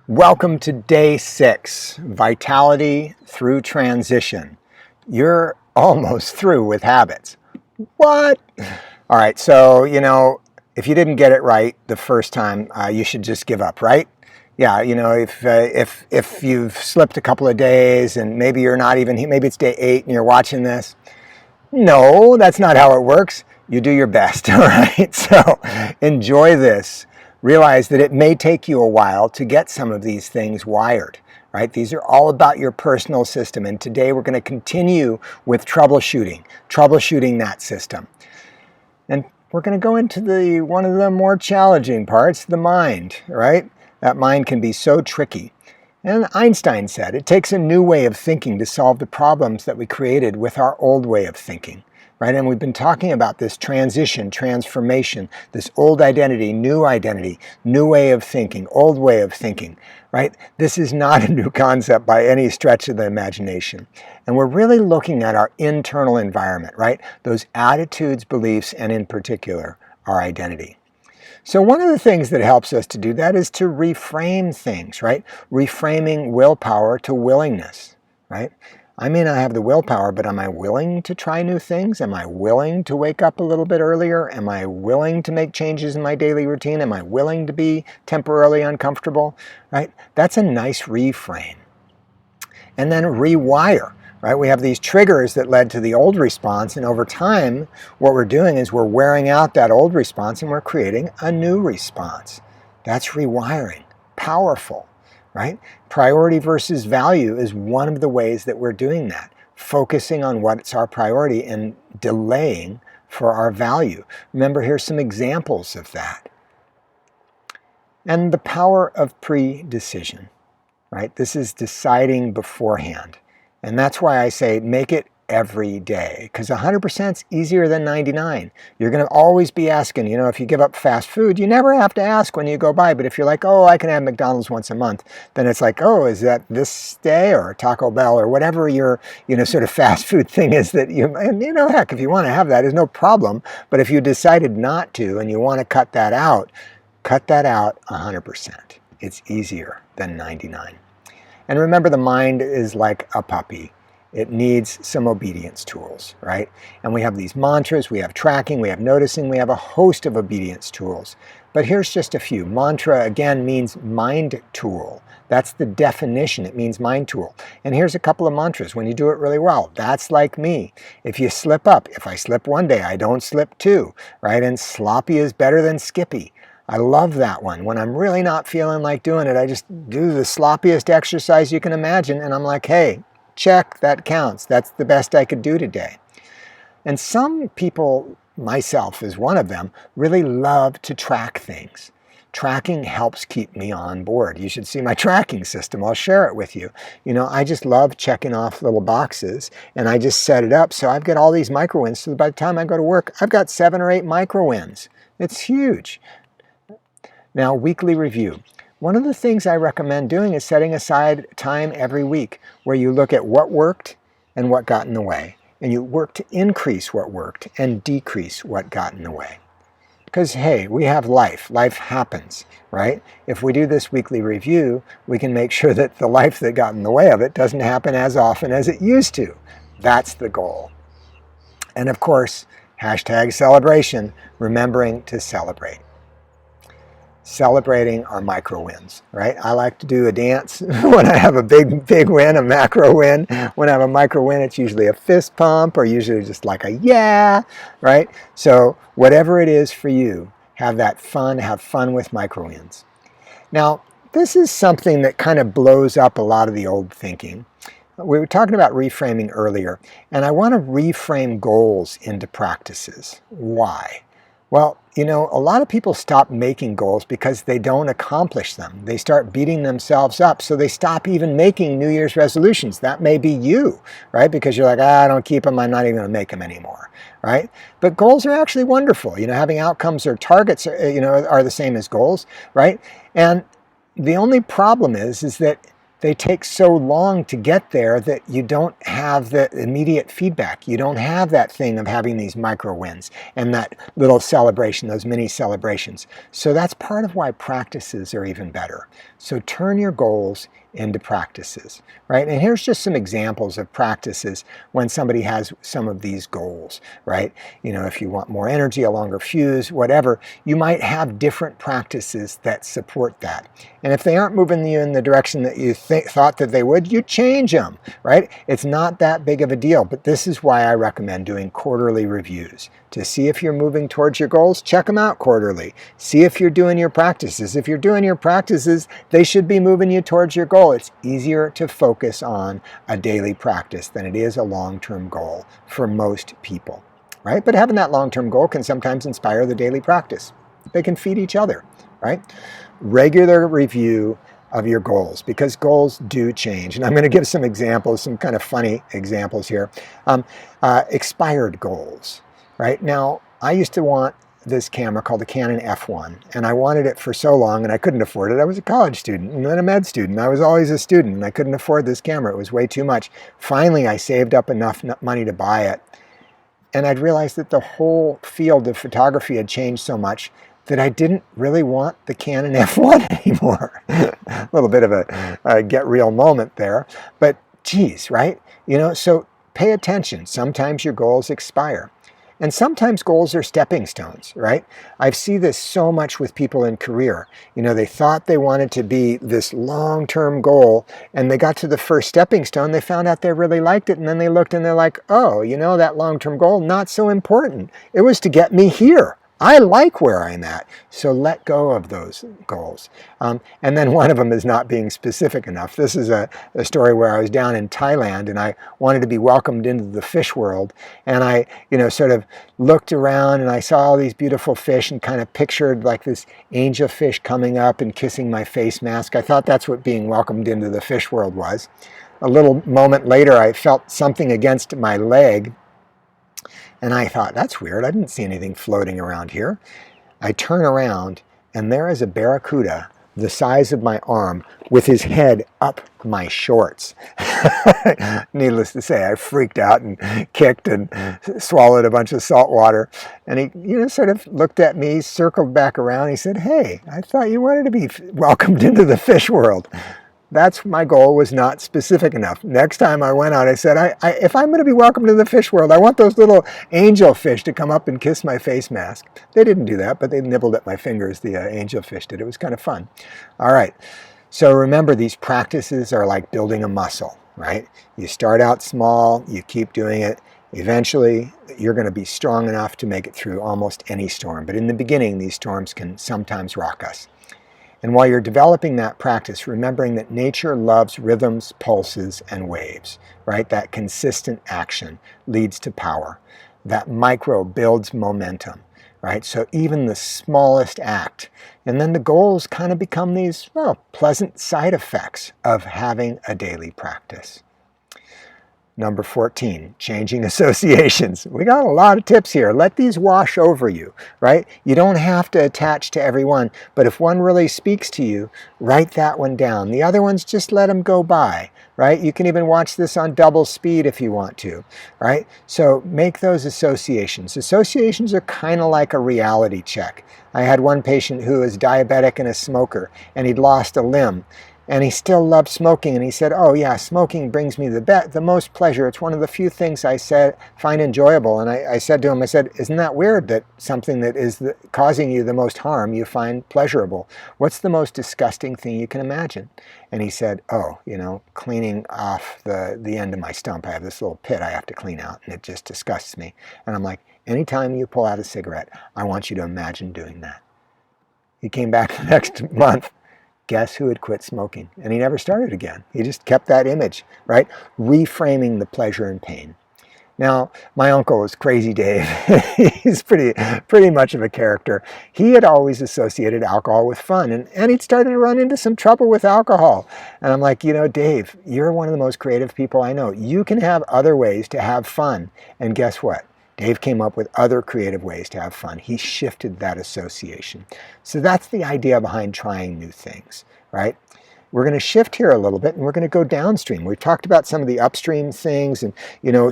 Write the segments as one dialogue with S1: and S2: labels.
S1: Welcome to day 6, Vitality Through Transition. You're almost through with habits. What? All right, so, if you didn't get it right the first time, you should just give up, right? Yeah, if you've slipped a couple of days and maybe you're not even, maybe it's day 8 and you're watching this. No, that's not how it works. You do your best, all right? So enjoy this. Realize that it may take you a while to get some of these things wired, right? These are all about your personal system. And today we're going to continue with troubleshooting that system. And we're going to go into one of the more challenging parts, the mind, right? That mind can be so tricky. And Einstein said, it takes a new way of thinking to solve the problems that we created with our old way of thinking. Right? And we've been talking about this transition, transformation, this old identity, new way of thinking, old way of thinking, right? This is not a new concept by any stretch of the imagination. And we're really looking at our internal environment, right? Those attitudes, beliefs, and in particular, our identity. So one of the things that helps us to do that is to reframe things, right? Reframing willpower to willingness, right? I may not have the willpower, but am I willing to try new things? Am I willing to wake up a little bit earlier? Am I willing to make changes in my daily routine? Am I willing to be temporarily uncomfortable? Right? That's a nice reframe. And then rewire. Right? We have these triggers that led to the old response, and over time, what we're doing is we're wearing out that old response and we're creating a new response. That's rewiring. Powerful. Right? Priority versus value is one of the ways that we're doing that. Focusing on what's our priority and delaying for our value. Remember, here's some examples of that. And the power of pre-decision. Right? This is deciding beforehand. And that's why I say make it every day, because 100% is easier than 99. You're going to always be asking, if you give up fast food, you never have to ask when you go by. But if you're like, oh, I can have McDonald's once a month, then it's like, oh, is that this day or Taco Bell or whatever your, sort of fast food thing is that and heck, if you want to have that, there's no problem. But if you decided not to and you want to cut that out 100%. It's easier than 99. And remember, the mind is like a puppy. It needs some obedience tools, right? And we have these mantras, we have tracking, we have noticing, we have a host of obedience tools. But here's just a few. Mantra, again, means mind tool. That's the definition. It means mind tool. And here's a couple of mantras when you do it really well. That's like me. If you slip up, if I slip one day, I don't slip two, right? And sloppy is better than skippy. I love that one. When I'm really not feeling like doing it, I just do the sloppiest exercise you can imagine, and I'm like, hey, check, that counts. That's the best I could do today. And some people, myself is one of them, really love to track things. Tracking helps keep me on board. You should see my tracking system. I'll share it with you. I just love checking off little boxes, and I just set it up so I've got all these micro wins. So by the time I go to work, I've got 7 or 8 micro wins. It's huge. Now, weekly review. One of the things I recommend doing is setting aside time every week where you look at what worked and what got in the way. And you work to increase what worked and decrease what got in the way. Because, hey, we have life. Life happens, right? If we do this weekly review, we can make sure that the life that got in the way of it doesn't happen as often as it used to. That's the goal. And of course, #celebration, remembering to celebrate. Celebrating our micro wins, right? I like to do a dance when I have a big win, a macro win. When I have a micro win, it's usually a fist pump or usually just like a yeah, right? So whatever it is for you, have fun with micro wins. Now, this is something that kind of blows up a lot of the old thinking. We were talking about reframing earlier, and I want to reframe goals into practices. Why? Well, a lot of people stop making goals because they don't accomplish them. They start beating themselves up, so they stop even making New Year's resolutions. That may be you, right? Because you're like, I don't keep them, I'm not even going to make them anymore, right? But goals are actually wonderful. Having outcomes or targets, are the same as goals, right? And the only problem is that they take so long to get there that you don't have the immediate feedback. You don't have that thing of having these micro wins and that little celebration, those mini celebrations. So that's part of why practices are even better. So turn your goals into practices, right? And here's just some examples of practices when somebody has some of these goals, right? You know, if you want more energy, a longer fuse, whatever, you might have different practices that support that. And if they aren't moving you in the direction that you thought that they would, you change them, right? It's not that big of a deal, but this is why I recommend doing quarterly reviews. To see if you're moving towards your goals, check them out quarterly. See if you're doing your practices. If you're doing your practices, they should be moving you towards your goal. It's easier to focus on a daily practice than it is a long-term goal for most people, right? But having that long-term goal can sometimes inspire the daily practice. They can feed each other, right? Regular review of your goals, because goals do change. And I'm going to give some examples, some kind of funny examples here. Expired goals, right? Now, I used to want this camera called the Canon F1, and I wanted it for so long and I couldn't afford it. I was a college student and then a med student. I was always a student and I couldn't afford this camera. It was way too much. Finally, I saved up enough money to buy it, and I'd realized that the whole field of photography had changed so much that I didn't really want the Canon F1 anymore. A little bit of a get real moment there, but geez, right? You know, so pay attention. Sometimes your goals expire. And sometimes goals are stepping stones, right? I see this so much with people in career. You know, they thought they wanted to be this long-term goal, and they got to the first stepping stone, they found out they really liked it, and then they looked and they're like, oh, you know, that long-term goal, not so important. It was to get me here. I like where I'm at, so let go of those goals. And then one of them is not being specific enough. This is a story where I was down in Thailand and I wanted to be welcomed into the fish world. And I, you know, sort of looked around and I saw all these beautiful fish and kind of pictured like this angel fish coming up and kissing my face mask. I thought that's what being welcomed into the fish world was. A little moment later, I felt something against my leg. And I thought, that's weird. I didn't see anything floating around here. I turn around, and there is a barracuda the size of my arm with his head up my shorts. Needless to say, I freaked out and kicked and swallowed a bunch of salt water. And he, you know, sort of looked at me, circled back around. He said, hey, I thought you wanted to be welcomed into the fish world. That's my goal, was not specific enough. Next time I went out, I said, if I'm going to be welcome to the fish world, I want those little angel fish to come up and kiss my face mask. They didn't do that, but they nibbled at my fingers, the angel fish did. It was kind of fun. All right. So remember, these practices are like building a muscle, right? You start out small, you keep doing it. Eventually, you're going to be strong enough to make it through almost any storm. But in the beginning, these storms can sometimes rock us. And while you're developing that practice, remembering that nature loves rhythms, pulses, and waves, right? That consistent action leads to power. That micro builds momentum, right? So even the smallest act. And then the goals kind of become these, well, pleasant side effects of having a daily practice. Number 14, changing associations. We got a lot of tips here. Let these wash over you, right? You don't have to attach to every one, but if one really speaks to you, write that one down. The other ones, just let them go by, right? You can even watch this on double speed if you want to, right? So make those associations. Associations are kind of like a reality check. I had one patient who was diabetic and a smoker, and he'd lost a limb. And he still loved smoking, and he said, oh yeah, smoking brings me the most pleasure. It's one of the few things I find enjoyable. And I said to him, I said, isn't that weird that something that is causing you the most harm you find pleasurable? What's the most disgusting thing you can imagine? And he said, oh, you know, cleaning off the end of my stump. I have this little pit I have to clean out, and it just disgusts me. And I'm like, anytime you pull out a cigarette, I want you to imagine doing that. He came back the next month. Guess who had quit smoking? And he never started again. He just kept that image, right? Reframing the pleasure and pain. Now, my uncle is Crazy Dave. He's pretty much of a character. He had always associated alcohol with fun, and he'd started to run into some trouble with alcohol. And I'm like, you know, Dave, you're one of the most creative people I know. You can have other ways to have fun. And guess what? Dave came up with other creative ways to have fun. He shifted that association. So that's the idea behind trying new things, right? we're going to shift here a little bit and we're going to go downstream. We've talked about some of the upstream things, and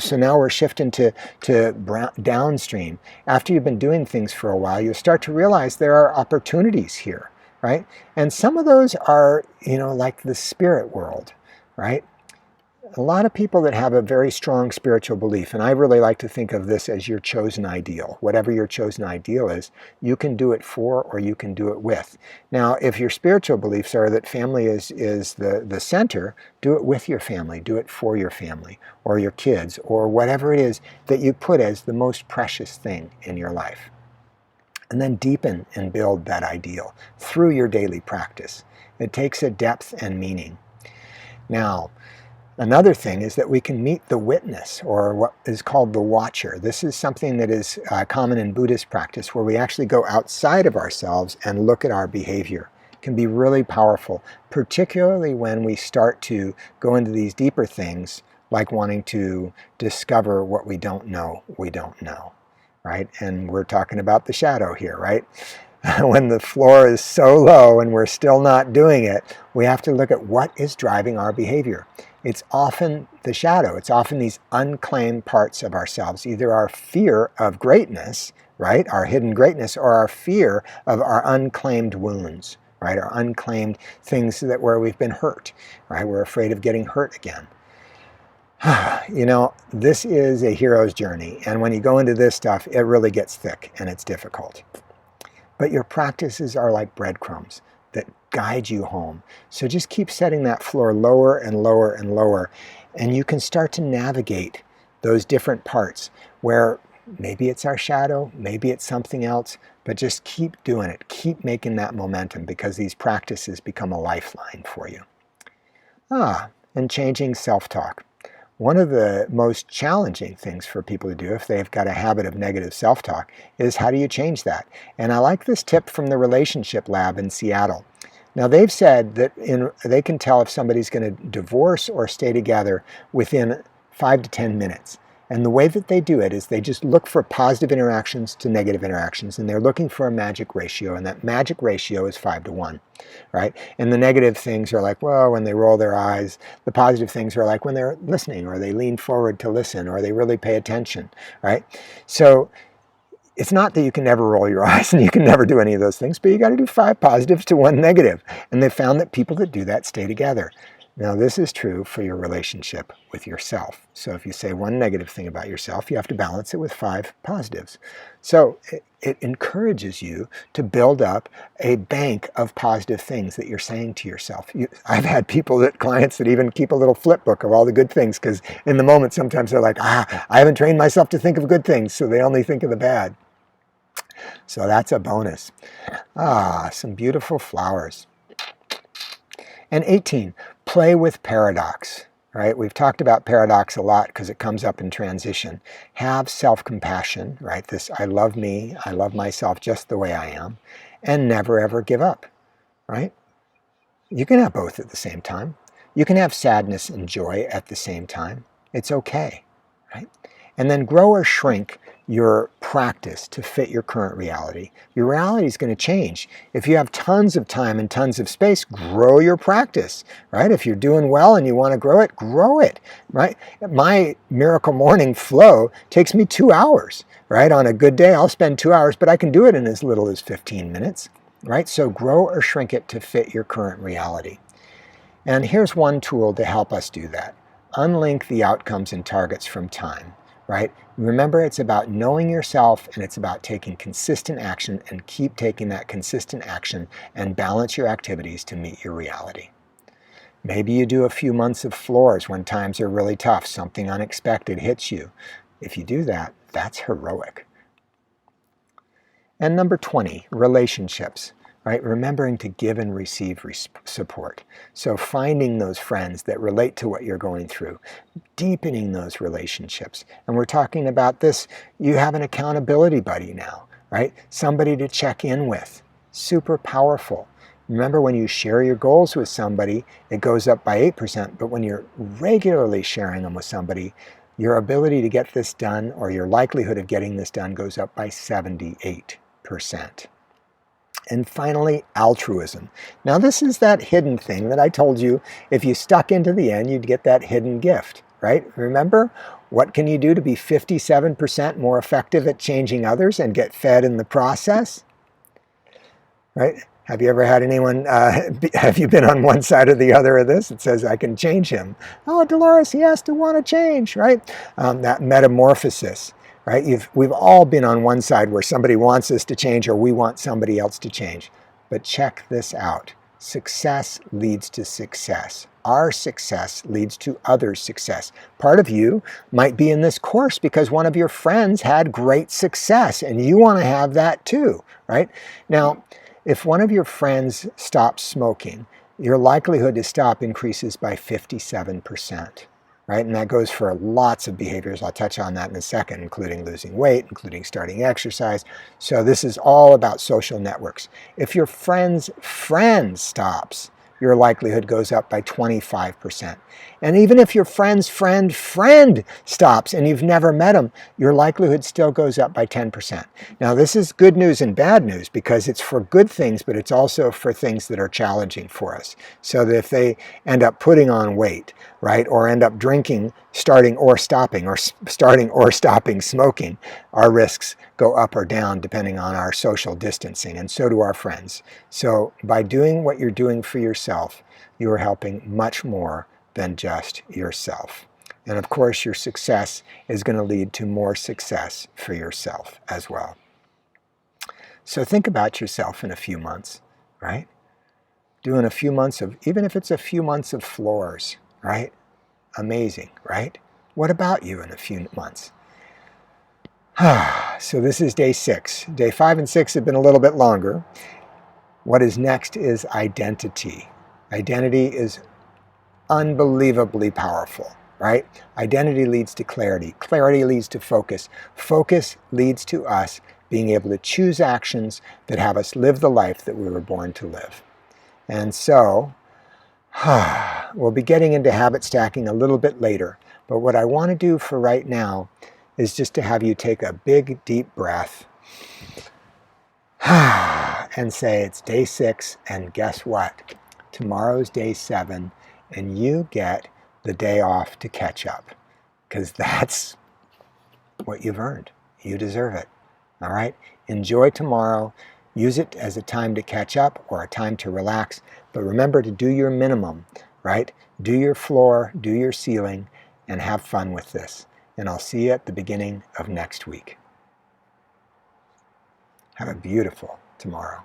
S1: so now we're shifting to downstream. After you've been doing things for a while, you'll start to realize there are opportunities here, right? And some of those are, like the spirit world, right? A lot of people that have a very strong spiritual belief, and I really like to think of this as your chosen ideal. Whatever your chosen ideal is, you can do it for or you can do it with. Now, if your spiritual beliefs are that family is the center, do it with your family, do it for your family or your kids or whatever it is that you put as the most precious thing in your life. And then deepen and build that ideal through your daily practice. It takes a depth and meaning. Now, another thing is that we can meet the witness, or what is called the watcher. This is something that is common in Buddhist practice, where we actually go outside of ourselves and look at our behavior. It can be really powerful, particularly when we start to go into these deeper things, like wanting to discover what we don't know, right? And we're talking about the shadow here, right? When the floor is so low and we're still not doing it, we have to look at what is driving our behavior. It's often the shadow. It's often these unclaimed parts of ourselves, either our fear of greatness, right, our hidden greatness, or our fear of our unclaimed wounds, right, our unclaimed things where we've been hurt, right? We're afraid of getting hurt again. This is a hero's journey, and when you go into this stuff, it really gets thick and it's difficult. But your practices are like breadcrumbs that guide you home. So just keep setting that floor lower and lower and lower, and you can start to navigate those different parts where maybe it's our shadow, maybe it's something else, but just keep doing it. Keep making that momentum, because these practices become a lifeline for you. And changing self-talk. One of the most challenging things for people to do if they've got a habit of negative self-talk is, how do you change that? And I like this tip from the Relationship Lab in Seattle. Now, they've said that they can tell if somebody's going to divorce or stay together within 5 to 10 minutes. And the way that they do it is they just look for positive interactions to negative interactions, and they're looking for a magic ratio, and that magic ratio is 5 to 1, right? And the negative things are like, well, when they roll their eyes. The positive things are like when they're listening, or they lean forward to listen, or they really pay attention, right? So it's not that you can never roll your eyes and you can never do any of those things, but you got to do 5 positives to 1 negative. And they found that people that do that stay together. Now, this is true for your relationship with yourself. So if you say 1 negative thing about yourself, you have to balance it with 5 positives. So it encourages you to build up a bank of positive things that you're saying to yourself. I've had clients that even keep a little flip book of all the good things, because in the moment sometimes they're like, I haven't trained myself to think of good things, so they only think of the bad. So that's a bonus. Some beautiful flowers. And 18, play with paradox, right? We've talked about paradox a lot because it comes up in transition. Have self-compassion, right? This, I love me, I love myself just the way I am, and never ever give up, right? You can have both at the same time. You can have sadness and joy at the same time. It's okay, right? And then grow or shrink your practice to fit your current reality. Your reality is going to change. If you have tons of time and tons of space, grow your practice, right? If you're doing well and you want to grow it, right? My Miracle Morning flow takes me 2 hours, right? On a good day, I'll spend 2 hours, but I can do it in as little as 15 minutes, right? So grow or shrink it to fit your current reality. And here's one tool to help us do that. Unlink the outcomes and targets from time. Right? Remember, it's about knowing yourself, and it's about taking consistent action, and keep taking that consistent action and balance your activities to meet your reality. Maybe you do a few months of floors when times are really tough, something unexpected hits you. If you do that, that's heroic. And number 20, relationships. Right? Remembering to give and receive support. So finding those friends that relate to what you're going through, deepening those relationships. And we're talking about this, you have an accountability buddy now, right? Somebody to check in with. Super powerful. Remember, when you share your goals with somebody, it goes up by 8%, but when you're regularly sharing them with somebody, your ability to get this done, or your likelihood of getting this done, goes up by 78%. And finally, altruism. Now, this is that hidden thing that I told you, if you stuck into the end, you'd get that hidden gift, right? Remember, what can you do to be 57% more effective at changing others and get fed in the process? Right? Have you ever had anyone, have you been on one side or the other of this? It says, I can change him. Oh, Dolores, he has to want to change, right? That metamorphosis. Right? We've all been on one side where somebody wants us to change or we want somebody else to change. But check this out. Success leads to success. Our success leads to others' success. Part of you might be in this course because one of your friends had great success and you want to have that too, right? Now, if one of your friends stops smoking, your likelihood to stop increases by 57%. Right? And that goes for lots of behaviors. I'll touch on that in a second, including losing weight, including starting exercise. So this is all about social networks. If your friend's friend stops, your likelihood goes up by 25%. And even if your friend's friend stops and you've never met him, your likelihood still goes up by 10%. Now, this is good news and bad news because it's for good things, but it's also for things that are challenging for us. So that if they end up putting on weight, right, or end up drinking, starting or stopping smoking, our risks go up or down depending on our social distancing, and so do our friends. So by doing what you're doing for yourself, you are helping much more than just yourself. And of course, your success is going to lead to more success for yourself as well. So think about yourself in a few months, right? Doing a few months of, even if it's a few months of floors, right? Amazing, right? What about you in a few months? So this is day 6. Day 5 and 6 have been a little bit longer. What is next is identity. Identity is unbelievably powerful, right? Identity leads to clarity. Clarity leads to focus. Focus leads to us being able to choose actions that have us live the life that we were born to live. And so, we'll be getting into habit stacking a little bit later. But what I want to do for right now is just to have you take a big, deep breath and say it's day 6, and guess what? Tomorrow's day 7, and you get the day off to catch up, because that's what you've earned. You deserve it. All right? Enjoy tomorrow. Use it as a time to catch up or a time to relax. But remember to do your minimum, right? Do your floor, do your ceiling, and have fun with this. And I'll see you at the beginning of next week. Have a beautiful tomorrow.